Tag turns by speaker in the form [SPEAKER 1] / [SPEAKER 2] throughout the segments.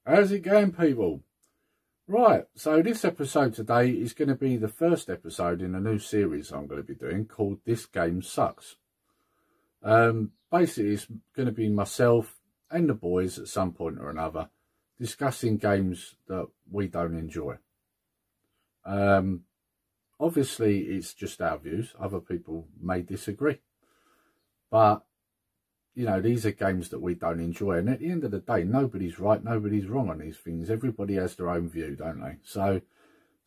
[SPEAKER 1] How's it going, people? Right, so this episode today is going to be the first episode in a new series I'm going to be doing called This Game Sucks. Basically, it's going to be myself and the boys at some point or another discussing games that we don't enjoy. Obviously, it's just our views. Other people may disagree. But, you know, these are games that we don't enjoy. And at the end of the day, nobody's right, nobody's wrong on these things. Everybody has their own view, don't they? So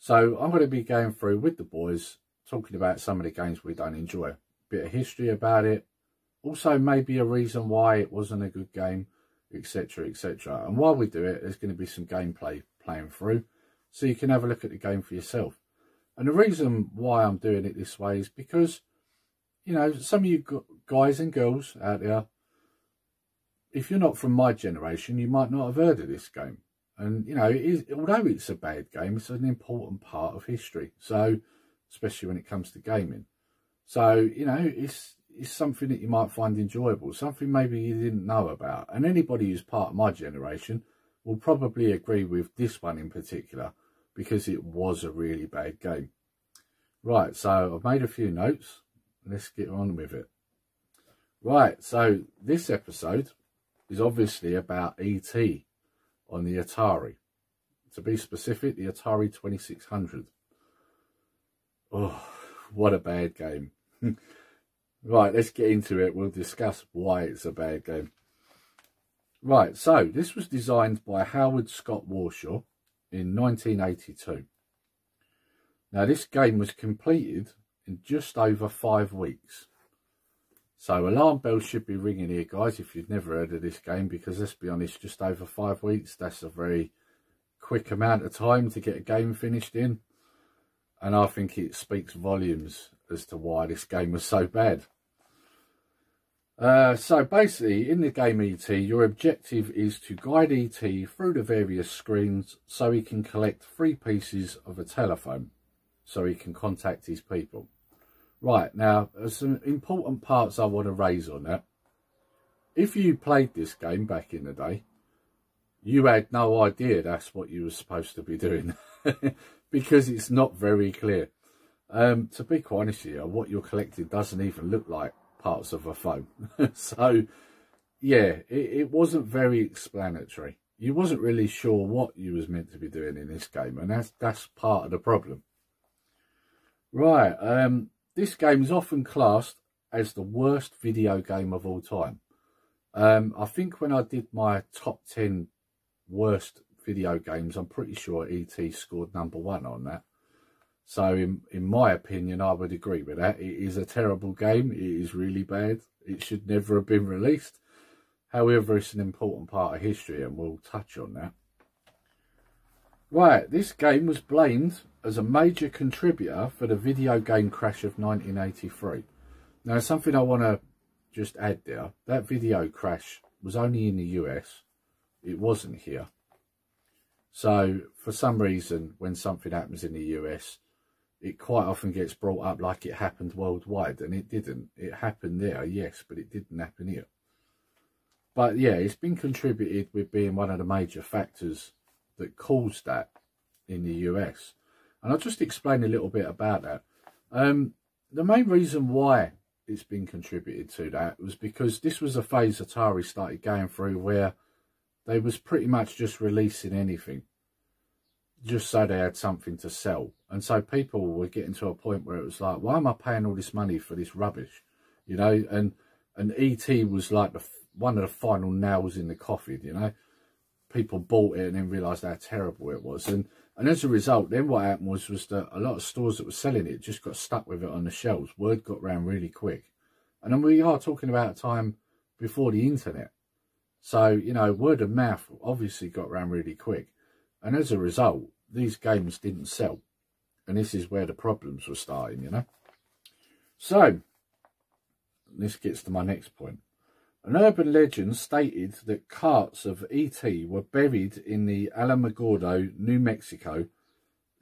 [SPEAKER 1] I'm going to be going through with the boys, talking about some of the games we don't enjoy. A bit of history about it. Also, maybe a reason why it wasn't a good game, etc, etc. And while we do it, there's going to be some gameplay playing through, so you can have a look at the game for yourself. And the reason why I'm doing it this way is because, you know, some of you guys and girls out there, if you're not from my generation, you might not have heard of this game. And, you know, although it's a bad game, it's an important part of history. So, especially when it comes to gaming. So, you know, it's something that you might find enjoyable, something maybe you didn't know about. And anybody who's part of my generation will probably agree with this one in particular, because it was a really bad game. Right, so I've made a few notes. Let's get on with it. Right, so this episode is obviously about E.T. on the Atari. To be specific, the Atari 2600. Oh, what a bad game. Right, let's get into it. We'll discuss why it's a bad game. Right, so this was designed by Howard Scott Warshaw in 1982. Now, this game was completed in just over 5 weeks. So alarm bells should be ringing here, guys, if you've never heard of this game, because let's be honest, just over 5 weeks, that's a very quick amount of time to get a game finished in. And I think it speaks volumes as to why this game was so bad. So basically, in the game E.T., your objective is to guide E.T. through the various screens so he can collect 3 pieces of a telephone, so he can contact his people. Right, now, there's some important parts I want to raise on that. If you played this game back in the day, you had no idea that's what you were supposed to be doing, because it's not very clear. To be quite honest with you, what you're collecting doesn't even look like parts of a phone. So, yeah, it wasn't very explanatory. You wasn't really sure what you was meant to be doing in this game, and that's part of the problem. Right, this game is often classed as the worst video game of all time. I think when I did my top 10 worst video games, I'm pretty sure E.T. scored #1 on that. So in my opinion, I would agree with that. It is a terrible game. It is really bad. It should never have been released. However, it's an important part of history, and we'll touch on that. Right, this game was blamed as a major contributor for the video game crash of 1983. Now, something I want to just add there. That video crash was only in the US. It wasn't here. So, for some reason, when something happens in the US, it quite often gets brought up like it happened worldwide, and it didn't. It happened there, yes, but it didn't happen here. But yeah, it's been contributed with being one of the major factors that caused that in the US. And I'll just explain a little bit about that. The main reason why it's been contributed to that was because this was a phase Atari started going through where they was pretty much just releasing anything, just so they had something to sell. And so people were getting to a point where it was like, why am I paying all this money for this rubbish? You know, and E.T. was like one of the final nails in the coffin, you know. People bought it and then realised how terrible it was. And as a result, then what happened was that a lot of stores that were selling it just got stuck with it on the shelves. Word got round really quick. And then we are talking about a time before the internet. So, you know, word of mouth obviously got round really quick. And as a result, these games didn't sell. And this is where the problems were starting, you know. So, this gets to my next point. An urban legend stated that carts of E.T. were buried in the Alamogordo, New Mexico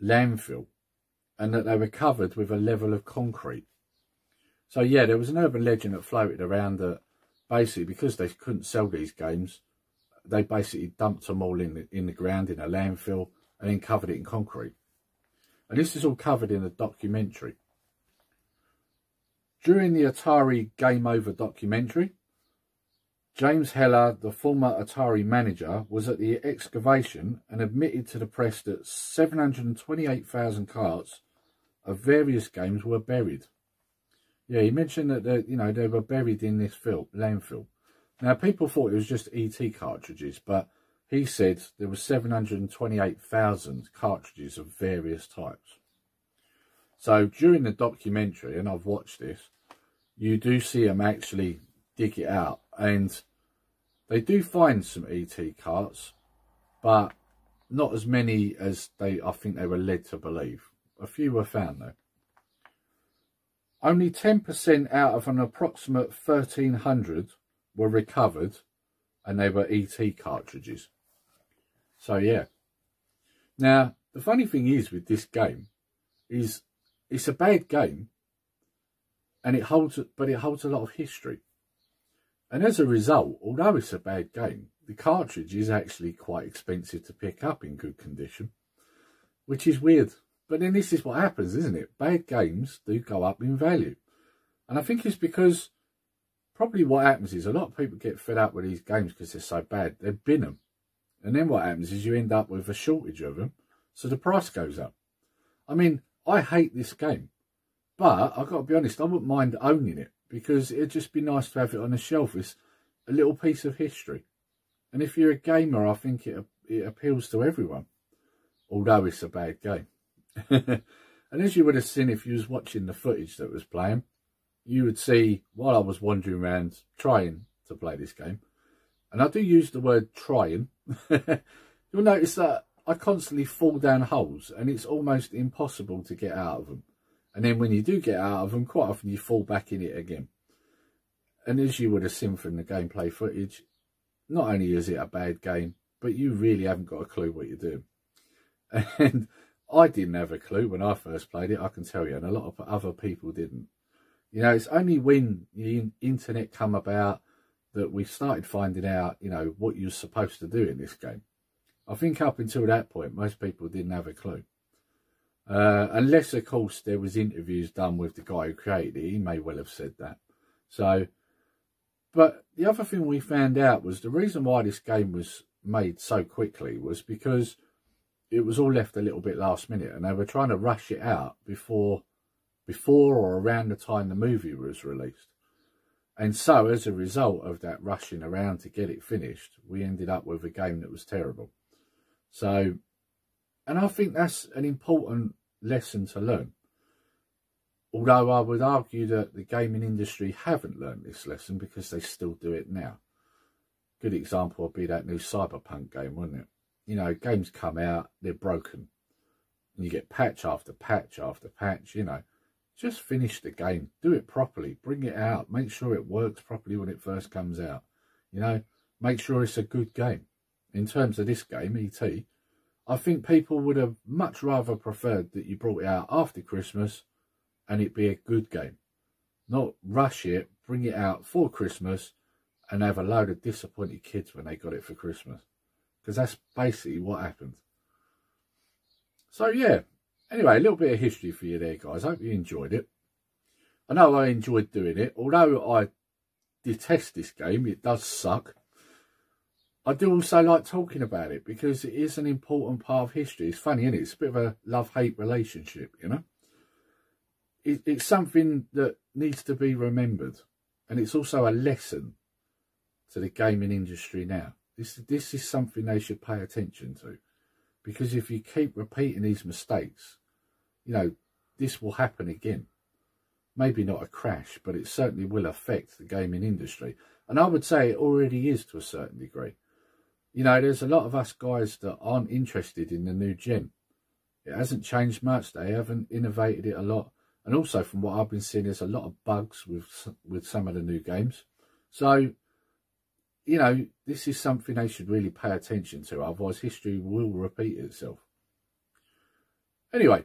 [SPEAKER 1] landfill, and that they were covered with a level of concrete. So yeah, there was an urban legend that floated around that basically because they couldn't sell these games, they basically dumped them all in the ground in a landfill and then covered it in concrete. And this is all covered in a documentary. During the Atari Game Over documentary, James Heller, the former Atari manager, was at the excavation and admitted to the press that 728,000 carts of various games were buried. Yeah, he mentioned that they were buried in this landfill. Now, people thought it was just ET cartridges, but he said there were 728,000 cartridges of various types. So during the documentary, and I've watched this, you do see them actually dig it out, and they do find some ET carts, but not as many as I think they were led to believe. A few were found though. Only 10% out of an approximate 1,300 were recovered, and they were ET cartridges. So yeah. Now, the funny thing is with this game is it's a bad game, and it holds a lot of history. And as a result, although it's a bad game, the cartridge is actually quite expensive to pick up in good condition, which is weird. But then this is what happens, isn't it? Bad games do go up in value. And I think it's because probably what happens is a lot of people get fed up with these games because they're so bad. They bin them. And then what happens is you end up with a shortage of them, so the price goes up. I mean, I hate this game, but I've got to be honest, I wouldn't mind owning it because it'd just be nice to have it on a shelf. It's a little piece of history. And if you're a gamer, I think it appeals to everyone, although it's a bad game. And as you would have seen if you was watching the footage that was playing, you would see while I was wandering around trying to play this game, and I do use the word trying, you'll notice that I constantly fall down holes and it's almost impossible to get out of them. And then when you do get out of them, quite often you fall back in it again. And as you would have seen from the gameplay footage, not only is it a bad game, but you really haven't got a clue what you're doing. And I didn't have a clue when I first played it, I can tell you, and a lot of other people didn't. You know, it's only when the internet come about that we started finding out, you know, what you're supposed to do in this game. I think up until that point, most people didn't have a clue. Unless, of course, there was interviews done with the guy who created it. He may well have said that. So, but the other thing we found out was the reason why this game was made so quickly was because it was all left a little bit last minute, and they were trying to rush it out before or around the time the movie was released. And so, as a result of that rushing around to get it finished, we ended up with a game that was terrible. So, and I think that's an important lesson to learn. Although I would argue that the gaming industry haven't learned this lesson because they still do it now. Good example would be that new Cyberpunk game, wouldn't it? You know, games come out, they're broken. And you get patch after patch after patch, you know. Just finish the game. Do it properly. Bring it out. Make sure it works properly when it first comes out. You know, make sure it's a good game. In terms of this game, E.T., I think people would have much rather preferred that you brought it out after Christmas and it be a good game. Not rush it, bring it out for Christmas and have a load of disappointed kids when they got it for Christmas. Because that's basically what happened. So, yeah. Anyway, a little bit of history for you there, guys. I hope you enjoyed it. I know I enjoyed doing it. Although I detest this game, it does suck. I do also like talking about it because it is an important part of history. It's funny, isn't it? It's a bit of a love-hate relationship, you know. It's something that needs to be remembered. And it's also a lesson to the gaming industry now. This is something they should pay attention to. Because if you keep repeating these mistakes, you know, this will happen again. Maybe not a crash, but it certainly will affect the gaming industry. And I would say it already is to a certain degree. You know, there's a lot of us guys that aren't interested in the new gen. It hasn't changed much. They haven't innovated it a lot. And also from what I've been seeing, there's a lot of bugs with some of the new games. So, you know, this is something they should really pay attention to. Otherwise, history will repeat itself. Anyway,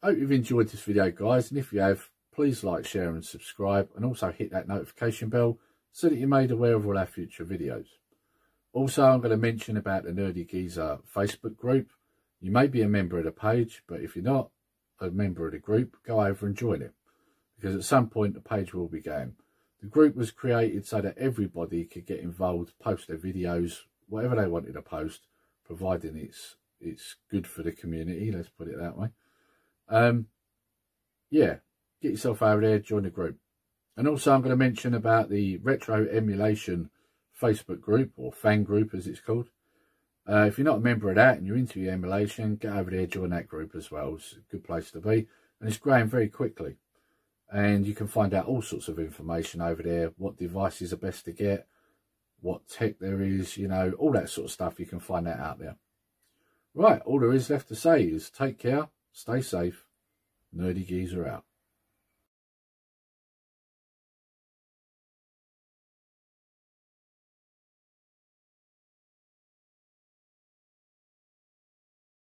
[SPEAKER 1] I hope you've enjoyed this video, guys. And if you have, please like, share and subscribe. And also hit that notification bell so that you're made aware of all our future videos. Also, I'm going to mention about the Nerdy Geezer Facebook group. You may be a member of the page, but if you're not a member of the group, go over and join it. Because at some point the page will be going. The group was created so that everybody could get involved, post their videos, whatever they wanted to post, providing it's good for the community, let's put it that way. Yeah, get yourself over there, join the group. And also I'm going to mention about the Retro Emulation Facebook group, or fan group as it's called. If you're not a member of that and you're into the emulation, get over there, join that group as well. It's a good place to be, and it's growing very quickly. And you can find out all sorts of information over there, what devices are best to get, what tech there is, you know, all that sort of stuff. You can find that out there. Right, all there is left to say is take care, stay safe, Nerdy Geezer out.